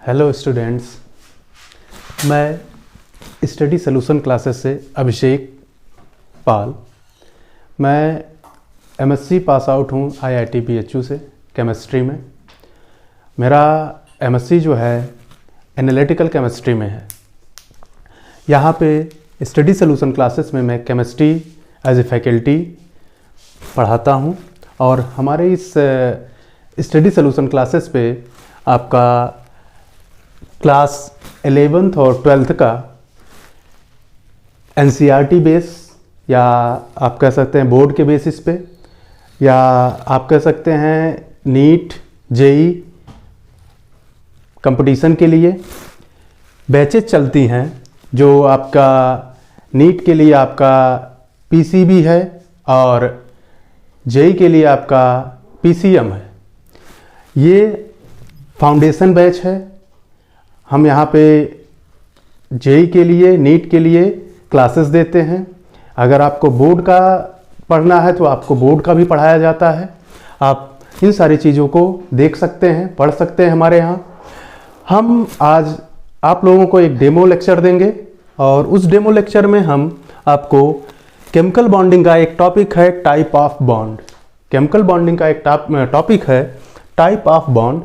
Hello students, मैं study solution classes से अभिषेक पाल। मैं एमएससी पास आउट हूँ आईआईटी बीएचयू से केमिस्ट्री में। मेरा एमएससी जो है एनालिटिकल केमिस्ट्री में है। यहाँ पे स्टडी सॉल्यूशन क्लासेस में मैं केमिस्ट्री एज ए फैकल्टी पढ़ाता हूँ और हमारे इस स्टडी सॉल्यूशन क्लासेस पे आपका क्लास 11th और 12th का एनसीईआरटी बेस या आप कह सकते हैं बोर्ड के बेसिस पे, या आप कह सकते हैं नीट जेई कंपटीशन के लिए बैचेज चलती हैं। जो आपका नीट के लिए आपका पीसीबी है और जेई के लिए आपका पीसीएम है। ये फाउंडेशन बैच है। हम यहाँ पे जेई के लिए नीट के लिए क्लासेस देते हैं। अगर आपको बोर्ड का पढ़ना है तो आपको बोर्ड का भी पढ़ाया जाता है। आप इन सारी चीज़ों को देख सकते हैं, पढ़ सकते हैं हमारे यहाँ। हम आज आप लोगों को एक डेमो लेक्चर देंगे और उस डेमो लेक्चर में हम आपको केमिकल बॉन्डिंग का एक टॉपिक है type of bond. Chemical bonding का एक टॉपिक है type of bond.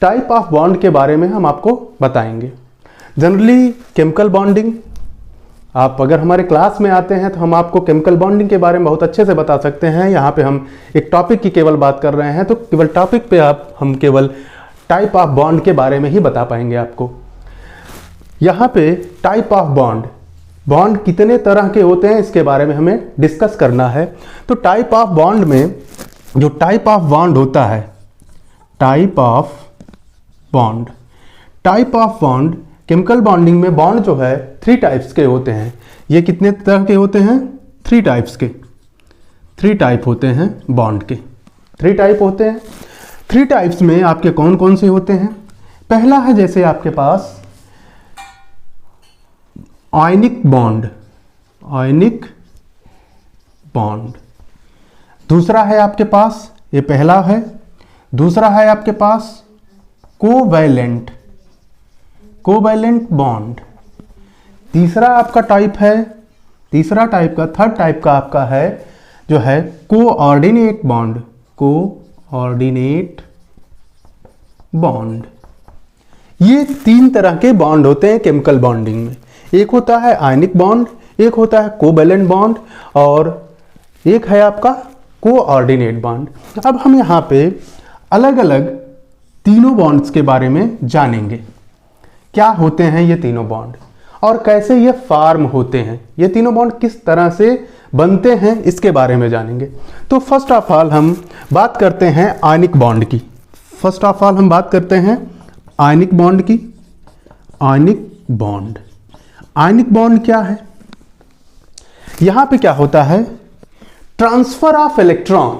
Type of bond के बारे में हम आपको बताएंगे। जनरली केमिकल बॉन्डिंग, आप अगर हमारे क्लास में आते हैं तो हम आपको केमिकल बॉन्डिंग के बारे में बहुत अच्छे से बता सकते हैं। यहाँ पे हम एक टॉपिक की केवल बात कर रहे हैं तो केवल टॉपिक पे हम केवल टाइप ऑफ बॉन्ड के बारे में ही बता पाएंगे आपको। यहाँ पे टाइप ऑफ बॉन्ड कितने तरह के होते हैं इसके बारे में हमें डिस्कस करना है। तो टाइप ऑफ बॉन्ड में जो टाइप ऑफ बॉन्ड होता है, type of bond chemical bonding में बॉन्ड जो है 3 टाइप्स के होते हैं। ये कितने तरह के होते हैं? 3 टाइप्स के। 3 टाइप होते हैं बॉन्ड के। 3 टाइप होते हैं। 3 टाइप्स में आपके कौन कौन से होते हैं? पहला है जैसे आपके पास आयनिक बॉन्ड। दूसरा है आपके पास, ये पहला है। दूसरा है आपके पास कोवैलेंट बॉन्ड। तीसरा आपका टाइप है, तीसरा टाइप का, थर्ड टाइप का आपका है जो है कोऑर्डिनेट बॉन्ड। ये 3 तरह के बॉन्ड होते हैं केमिकल बॉन्डिंग में। एक होता है आयनिक बॉन्ड, एक होता है कोवैलेंट बॉन्ड और एक है आपका कोऑर्डिनेट बॉन्ड। अब हम यहाँ पे अलग अलग तीनों बॉन्ड्स के बारे में जानेंगे। क्या होते हैं ये तीनों बॉन्ड और कैसे ये फॉर्म होते हैं, ये तीनों बॉन्ड किस तरह से बनते हैं, इसके बारे में जानेंगे। तो फर्स्ट ऑफ ऑल हम बात करते हैं आयनिक बॉन्ड की। आयनिक बॉन्ड की। आयनिक बॉन्ड क्या है? यहां पे क्या होता है? Transfer of electron.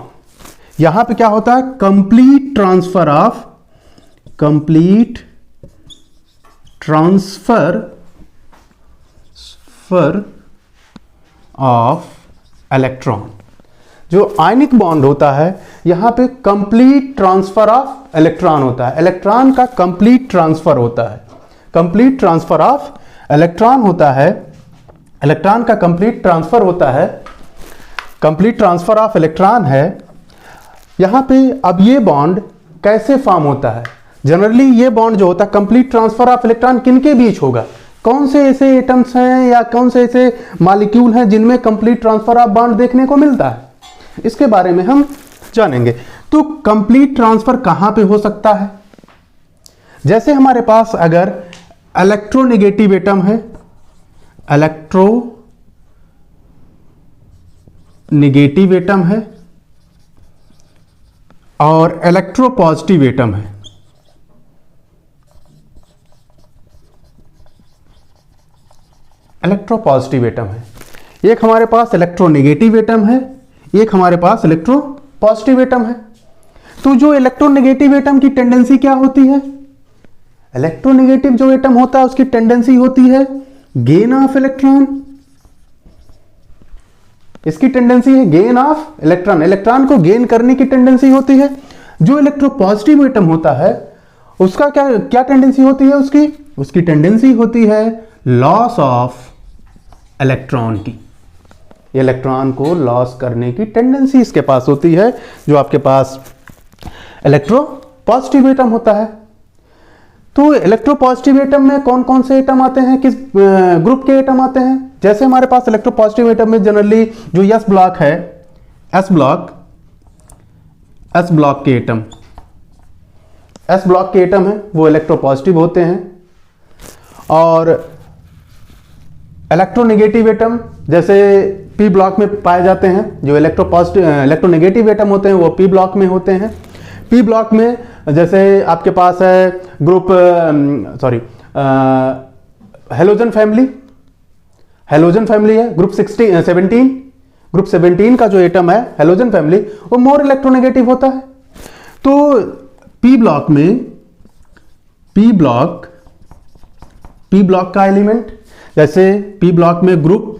यहां पे क्या होता है? Complete transfer of electron. जो आयनिक बॉन्ड होता है यहां पे कंप्लीट ट्रांसफर ऑफ इलेक्ट्रॉन होता है। इलेक्ट्रॉन का कंप्लीट ट्रांसफर होता है। कंप्लीट ट्रांसफर ऑफ इलेक्ट्रॉन होता है। इलेक्ट्रॉन का कंप्लीट ट्रांसफर होता है। कंप्लीट ट्रांसफर ऑफ इलेक्ट्रॉन है यहां पे। अब ये बॉन्ड कैसे फॉर्म होता है? जनरली ये बॉन्ड जो होता है कंप्लीट ट्रांसफर ऑफ इलेक्ट्रॉन किनके बीच होगा? कौन से ऐसे एटम्स हैं या कौन से ऐसे मॉलिक्यूल हैं जिनमें कंप्लीट ट्रांसफर ऑफ बॉन्ड देखने को मिलता है, इसके बारे में हम जानेंगे। तो कंप्लीट ट्रांसफर कहां पे हो सकता है? जैसे हमारे पास अगर इलेक्ट्रोनेगेटिव एटम है, इलेक्ट्रोनेगेटिव एटम है और इलेक्ट्रोपॉजिटिव एटम है। इलेक्ट्रोपॉजिटिव एटम है। एक हमारे पास इलेक्ट्रोनेगेटिव एटम है, एक हमारे पास इलेक्ट्रोपॉजिटिव एटम है। तो जो इलेक्ट्रोनेगेटिव एटम की टेंडेंसी क्या होती है? इलेक्ट्रोनेगेटिव जो एटम होता है उसकी टेंडेंसी होती है गेन ऑफ इलेक्ट्रॉन। इसकी टेंडेंसी है गेन ऑफ इलेक्ट्रॉन। इलेक्ट्रॉन को गेन करने की टेंडेंसी होती है। जो इलेक्ट्रोपॉजिटिव एटम होता है उसका क्या क्या टेंडेंसी होती है उसकी टेंडेंसी होती है लॉस ऑफ इलेक्ट्रॉन की। इलेक्ट्रॉन को लॉस करने की टेंडेंसी इसके पास होती है, जो आपके पास इलेक्ट्रोपॉजिटिव एटम होता है। तो इलेक्ट्रोपॉजिटिव एटम में कौन कौन से एटम आते हैं, किस ग्रुप के एटम आते हैं? जैसे हमारे पास इलेक्ट्रोपॉजिटिव एटम में जनरली जो एस ब्लॉक है, एस ब्लॉक के एटम है वो इलेक्ट्रोपॉजिटिव होते हैं। और इलेक्ट्रोनेगेटिव एटम जैसे पी ब्लॉक में पाए जाते हैं, जो इलेक्ट्रोनेगेटिव एटम होते हैं वो पी ब्लॉक में होते हैं। पी ब्लॉक में जैसे आपके पास है ग्रुप हेलोजन फैमिली है, ग्रुप 17 का जो एटम है हेलोजन फैमिली, वो मोर इलेक्ट्रोनेगेटिव होता है। तो पी ब्लॉक का एलिमेंट, जैसे पी ब्लॉक में ग्रुप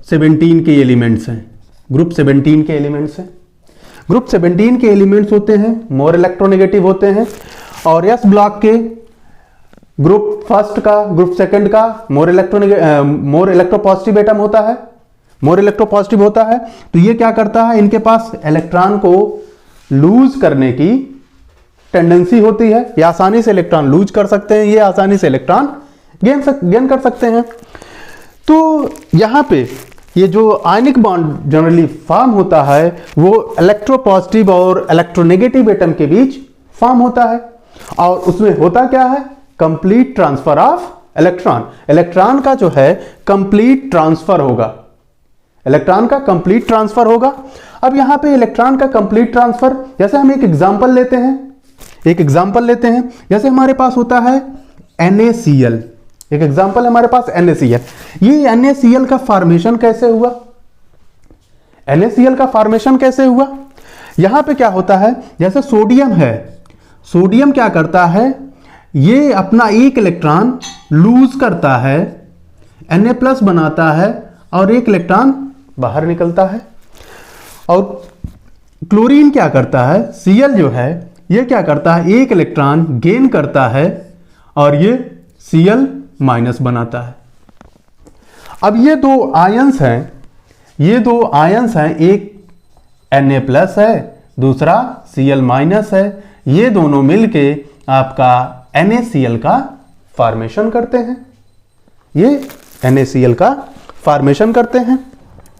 17 के एलिमेंट्स हैं, ग्रुप 17 के एलिमेंट्स होते हैं, मोर इलेक्ट्रोनेगेटिव होते हैं। और एस ब्लॉक के ग्रुप फर्स्ट का, ग्रुप सेकंड का मोर इलेक्ट्रोपॉजिटिव एटम होता है, मोर इलेक्ट्रोपॉजिटिव होता है। तो ये क्या करता है, इनके पास इलेक्ट्रॉन को लूज करने की टेंडेंसी होती है। ये आसानी से इलेक्ट्रॉन लूज कर सकते हैं, ये आसानी से इलेक्ट्रॉन गेन कर सकते हैं। तो यहां पे ये जो आयनिक बॉन्ड जनरली फॉर्म होता है वो इलेक्ट्रोपॉजिटिव और इलेक्ट्रोनेगेटिव एटम के बीच फॉर्म होता है। और उसमें होता क्या है, complete transfer of electron. Electron का जो है कंप्लीट ट्रांसफर होगा, इलेक्ट्रॉन का कंप्लीट ट्रांसफर होगा। अब यहां पे इलेक्ट्रॉन का कंप्लीट ट्रांसफर, जैसे हम एक एग्जांपल लेते हैं, जैसे हमारे पास होता है NaCl, एक एग्जांपल हमारे पास NaCl। ये NaCl का फॉर्मेशन कैसे हुआ, NaCl का फॉर्मेशन कैसे हुआ? यहां पे क्या होता है, जैसे सोडियम है, सोडियम क्या करता है, ये अपना एक इलेक्ट्रॉन लूज करता है, Na+ बनाता है और एक इलेक्ट्रॉन बाहर निकलता है। और क्लोरीन क्या करता है, Cl जो है ये क्या करता है, एक इलेक्ट्रॉन गेन करता है और ये Cl- बनाता है। अब ये दो आयंस हैं, एक Na+ है, दूसरा Cl- है। ये दोनों मिलके आपका NaCl का फॉर्मेशन करते हैं, ये NaCl का फॉर्मेशन करते हैं।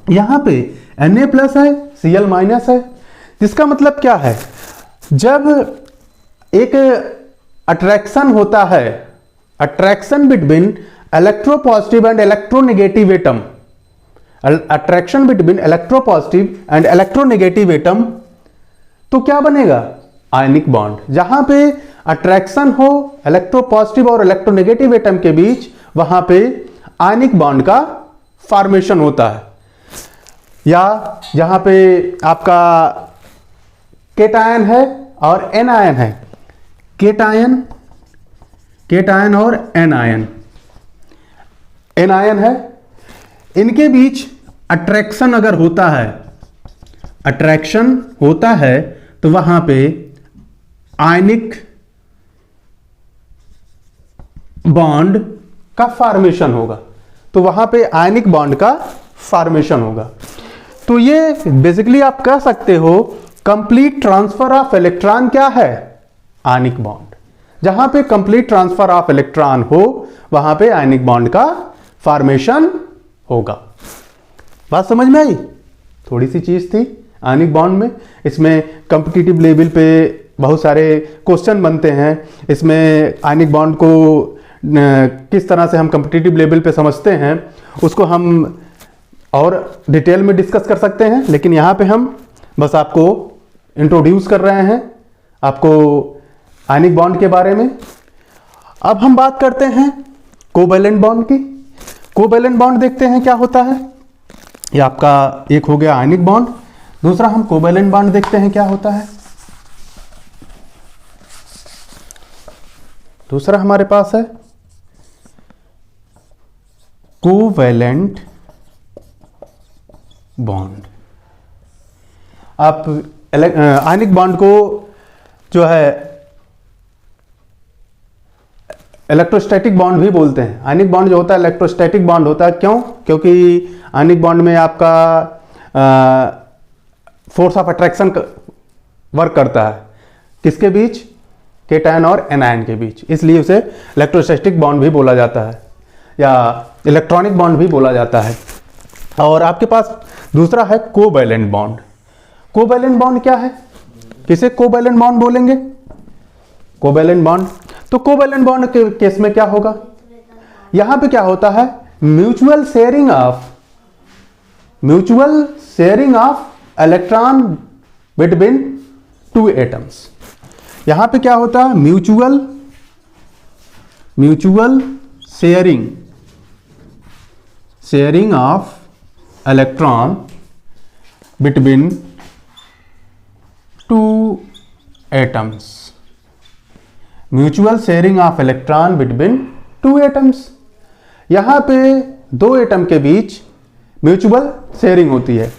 यहां पे Na+ है, Cl- है, जिसका मतलब क्या है, जब एक अट्रैक्शन होता है, attraction between electropositive and electronegative atom, attraction between electropositive and electronegative atom, तो क्या बनेगा, आयनिक बॉन्ड। जहां पे अट्रैक्शन हो इलेक्ट्रोपॉजिटिव और इलेक्ट्रोनेगेटिव एटम के बीच, वहां पे आयनिक बॉन्ड का फॉर्मेशन होता है। या जहां पे आपका केटायन है और एनायन है, केटायन और एनायन है, इनके बीच अट्रैक्शन अगर होता है, तो वहां पे आयनिक बॉन्ड का फॉर्मेशन होगा, तो ये बेसिकली आप कह सकते हो कंप्लीट ट्रांसफर ऑफ इलेक्ट्रॉन क्या है, आयनिक बॉन्ड। जहां पे कंप्लीट ट्रांसफर ऑफ इलेक्ट्रॉन हो वहां पे आयनिक बॉन्ड का फॉर्मेशन होगा। बात समझ में आई? थोड़ी सी चीज थी आयनिक बॉन्ड में। इसमें कॉम्पिटिटिव लेवल पे बहुत सारे क्वेश्चन बनते हैं। इसमें आयनिक बॉन्ड को किस तरह से हम कॉम्पिटिटिव लेवल पे समझते हैं उसको हम और डिटेल में डिस्कस कर सकते हैं, लेकिन यहां पे हम बस आपको इंट्रोड्यूस कर रहे हैं आपको आयनिक बॉन्ड के बारे में। अब हम बात करते हैं कोवैलेंट बॉन्ड की। कोवैलेंट बॉन्ड देखते हैं क्या होता है। ये आपका एक हो गया आयनिक बॉन्ड, दूसरा हम कोवैलेंट बॉन्ड देखते हैं क्या होता है। दूसरा हमारे पास है कोवैलेंट बॉन्ड। आप आयनिक बॉन्ड को जो है इलेक्ट्रोस्टैटिक बॉन्ड भी बोलते हैं। आयनिक बॉन्ड जो होता है इलेक्ट्रोस्टैटिक बॉन्ड होता है। क्यों? क्योंकि आयनिक बॉन्ड में आपका फोर्स ऑफ अट्रैक्शन वर्क करता है किसके बीच? केटायन और एनायन के बीच, इसलिए उसे इलेक्ट्रोस्टैटिक बॉन्ड भी बोला जाता है या इलेक्ट्रॉनिक बॉन्ड भी बोला जाता है। और आपके पास दूसरा है कोवैलेंट बॉन्ड। कोवैलेंट बॉन्ड क्या है? किसे कोवैलेंट बॉन्ड बोलेंगे? Covalent bond. तो कोवैलेंट बॉन्ड के केस में क्या होगा? यहां पे क्या होता है? Mutual sharing of electron between two atoms. यहां पे क्या होता है? Mutual sharing of electron between two atoms. Mutual sharing of electron between two atoms. यहां पे दो एटम के बीच म्यूचुअल शेयरिंग होती है।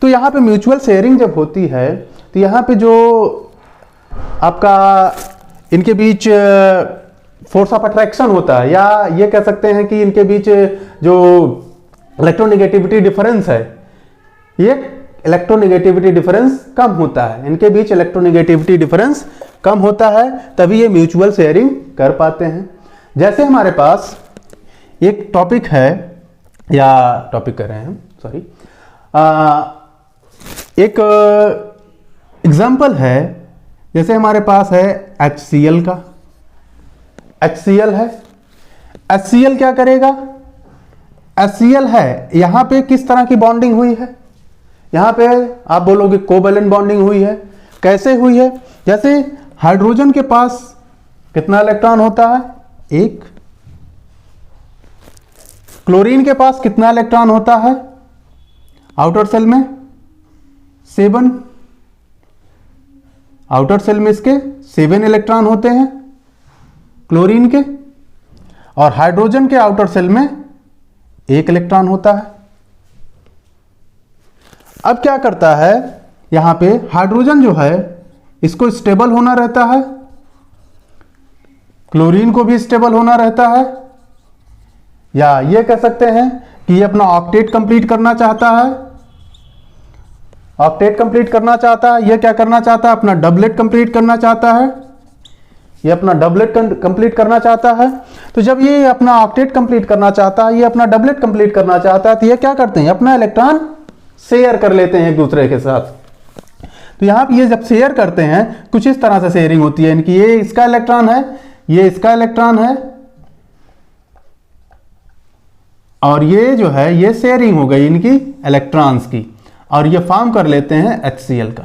तो यहां पे म्यूचुअल शेयरिंग जब होती है तो यहां पे जो आपका इनके बीच फोर्स ऑफ अट्रैक्शन होता है, या ये कह सकते हैं कि इनके बीच जो इलेक्ट्रोनेगेटिविटी डिफरेंस है, ये इलेक्ट्रोनेगेटिविटी डिफरेंस कम होता है। इनके बीच इलेक्ट्रोनेगेटिविटी डिफरेंस कम होता है, तभी ये म्यूचुअल शेयरिंग कर पाते हैं। जैसे हमारे पास एक टॉपिक है, या टॉपिक कर रहे हैं सॉरी, एक एग्जाम्पल है। जैसे हमारे पास है HCl का, HCl है। HCl क्या करेगा? HCl है, यहां पे किस तरह की बॉन्डिंग हुई है? यहां पे आप बोलोगे कोवैलेंट बॉन्डिंग हुई है। कैसे हुई है? जैसे हाइड्रोजन के पास कितना इलेक्ट्रॉन होता है? 1। क्लोरीन के पास कितना इलेक्ट्रॉन होता है आउटर सेल में? 7। आउटर सेल में इसके 7 इलेक्ट्रॉन होते हैं क्लोरीन के, और हाइड्रोजन के आउटर सेल में 1 इलेक्ट्रॉन होता है। अब क्या करता है? यहां पे हाइड्रोजन जो है इसको स्टेबल होना रहता है, क्लोरीन को भी स्टेबल होना रहता है, या ये कह सकते हैं कि ये अपना ऑक्टेट कंप्लीट करना चाहता है। ऑक्टेट कंप्लीट करना चाहता है। ये क्या करना चाहता है? अपना डबलेट कंप्लीट करना चाहता है। ये अपना डबलेट कंप्लीट करना चाहता है। तो जब ये अपना ऑक्टेट कंप्लीट करना चाहता है, ये अपना डबलेट कंप्लीट करना चाहता है, तो ये क्या करते हैं? अपना इलेक्ट्रॉन शेयर कर लेते हैं एक दूसरे के साथ। तो यहां पे ये जब शेयर करते हैं कुछ इस तरह से शेयरिंग होती है इनकी। ये इसका इलेक्ट्रॉन है, ये इसका इलेक्ट्रॉन है, और ये जो है ये शेयरिंग हो गई इनकी इलेक्ट्रॉन्स की, और ये फॉर्म कर लेते हैं HCl का।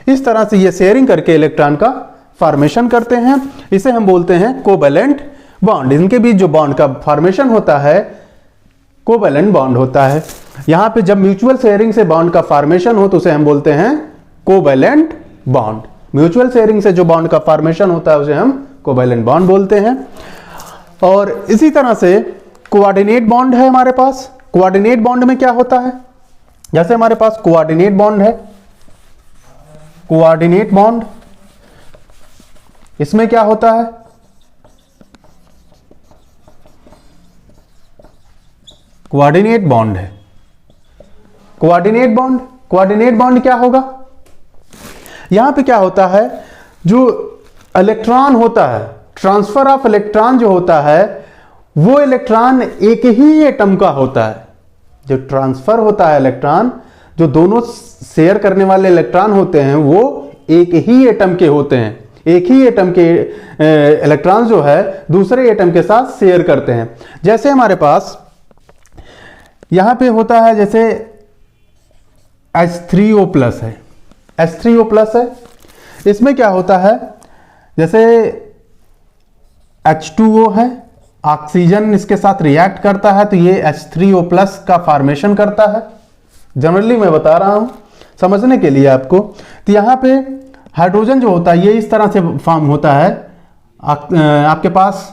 इस तरह से ये शेयरिंग करके इलेक्ट्रॉन का फॉर्मेशन करते हैं। इसे हम बोलते हैं कोवैलेंट बॉन्ड। इनके बीच जो बॉन्ड का फॉर्मेशन होता है कोवैलेंट बॉन्ड होता है। यहां पे जब म्यूचुअल शेयरिंग से बॉन्ड का फॉर्मेशन हो तो उसे हम बोलते हैं कोवैलेंट बॉन्ड। म्यूचुअल शेयरिंग से जो बॉन्ड का फॉर्मेशन होता है उसे हम कोवैलेंट बॉन्ड बोलते हैं। और इसी तरह से कोऑर्डिनेट बॉन्ड है हमारे पास। कोऑर्डिनेट बॉन्ड में क्या होता है? जैसे हमारे पास कोऑर्डिनेट बॉन्ड है, कोऑर्डिनेट बॉन्ड, इसमें क्या होता है? कोऑर्डिनेट बॉन्ड है। कोऑर्डिनेट बॉन्ड क्या होगा? यहां पे क्या होता है? जो इलेक्ट्रॉन होता है, ट्रांसफर ऑफ इलेक्ट्रॉन जो होता है, वो इलेक्ट्रॉन एक ही एटम का होता है। जो ट्रांसफर होता है इलेक्ट्रॉन, जो दोनों शेयर करने वाले इलेक्ट्रॉन होते हैं वो एक ही एटम के होते हैं। एक ही एटम के इलेक्ट्रॉन जो है दूसरे एटम के साथ शेयर करते हैं। जैसे हमारे पास यहां पे होता है, जैसे H3O+ है, H3O+ है। इसमें क्या होता है? जैसे H2O है, ऑक्सीजन इसके साथ रिएक्ट करता है तो ये H3O+ का फॉर्मेशन करता है। जनरली मैं बता रहा हूं समझने के लिए आपको। तो यहां पे हाइड्रोजन जो होता है ये इस तरह से फॉर्म होता है। आपके पास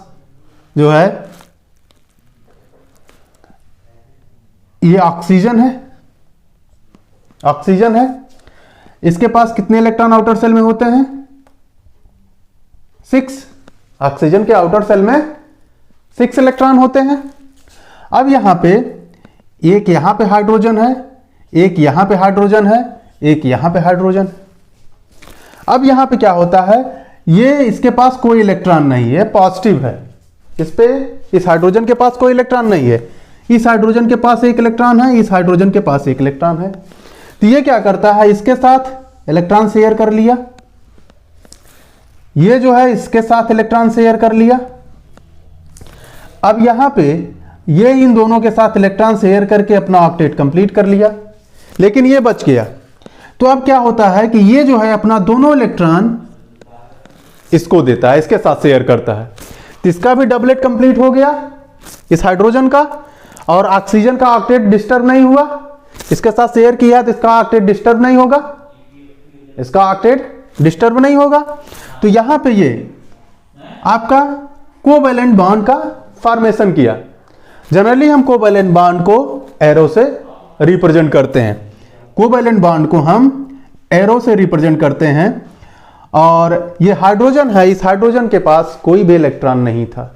जो है ये ऑक्सीजन है, इसके पास कितने इलेक्ट्रॉन आउटर सेल में होते हैं? 6। ऑक्सीजन के आउटर सेल में 6 इलेक्ट्रॉन होते हैं। अब यहां पे एक यहां पे हाइड्रोजन है, एक यहां पे हाइड्रोजन है, एक यहां पे हाइड्रोजन। अब यहां पे क्या होता है, ये इसके पास कोई इलेक्ट्रॉन नहीं है, पॉजिटिव है। इस पे इस हाइड्रोजन के पास कोई इलेक्ट्रॉन नहीं है, इस हाइड्रोजन के पास एक इलेक्ट्रॉन है, इस हाइड्रोजन के पास एक इलेक्ट्रॉन है। तो ये क्या करता है, इसके साथ इलेक्ट्रॉन शेयर कर लिया, ये जो है इसके साथ इलेक्ट्रॉन शेयर कर लिया। अब यहां पे ये इन दोनों के साथ इलेक्ट्रॉन शेयर करके अपना ऑक्टेट कंप्लीट कर लिया, लेकिन ये बच गया। तो अब क्या होता है कि ये जो है अपना दोनों इलेक्ट्रॉन इसको देता है, इसके साथ शेयर करता है। तो इसका भी डबलेट कंप्लीट हो गया इस हाइड्रोजन का, और ऑक्सीजन का ऑक्टेट डिस्टर्ब नहीं हुआ। इसके साथ शेयर किया तो इसका ऑक्टेट डिस्टर्ब नहीं होगा, इसका ऑक्टेट डिस्टर्ब नहीं होगा। तो यहां पे ये आपका कोवैलेंट बॉन्ड का फॉर्मेशन किया। जनरली हम कोवैलेंट बॉन्ड को एरो से रिप्रेजेंट करते हैं, कोवैलेंट बॉन्ड को हम एरो से रिप्रेजेंट करते हैं। और ये हाइड्रोजन है, इस हाइड्रोजन के पास कोई भी इलेक्ट्रॉन नहीं था,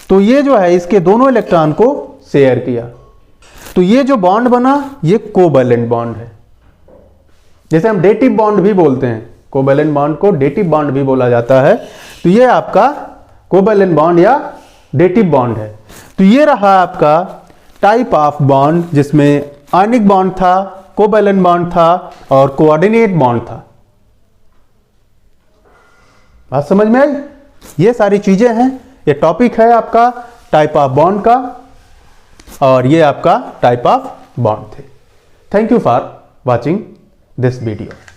तो ये जो है इसके दोनों इलेक्ट्रॉन को शेयर किया। तो ये जो बॉन्ड बना ये कोवैलेंट बॉन्ड है, जैसे हम डेटिव बॉन्ड भी बोलते हैं, कोवैलेंट बॉन्ड को डेटिव बॉन्ड भी बोला जाता है। तो ये आपका कोवैलेंट बॉन्ड या डेटिव बॉन्ड है। तो ये रहा आपका टाइप ऑफ बॉन्ड, जिसमें आयनिक बॉन्ड था, कोवैलेंट बॉन्ड था और कोऑर्डिनेट बॉन्ड था। बात समझ में आई? ये सारी चीजें हैं, ये टॉपिक है आपका टाइप ऑफ बॉन्ड का, और ये आपका टाइप ऑफ बॉन्ड थे। Thank you for watching this video.